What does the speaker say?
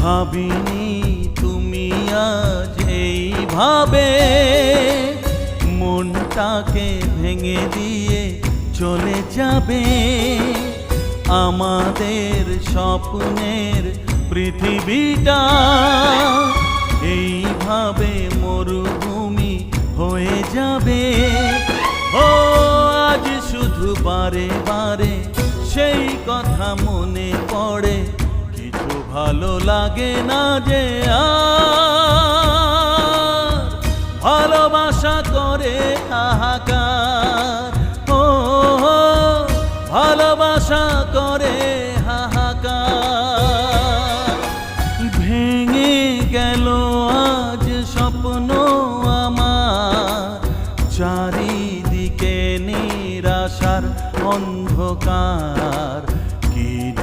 ভাবিনি তুমি আজ এইভাবে মনটাকে ভেঙে দিয়ে চলে যাবে। আমাদের স্বপ্নের পৃথিবীটা এইভাবে মরুভূমি হয়ে যাবে। ও আজ শুধু বারে বারে সেই কথা মনে পড়ে, কিছু ভালো লাগে না যে আর ভালোবাসা করে হাহাকার। ও ভালোবাসা করে হাহাকার। ভেঙে গেল আজ স্বপ্ন আমার, চারিদিকে নিরাশার অন্ধকার।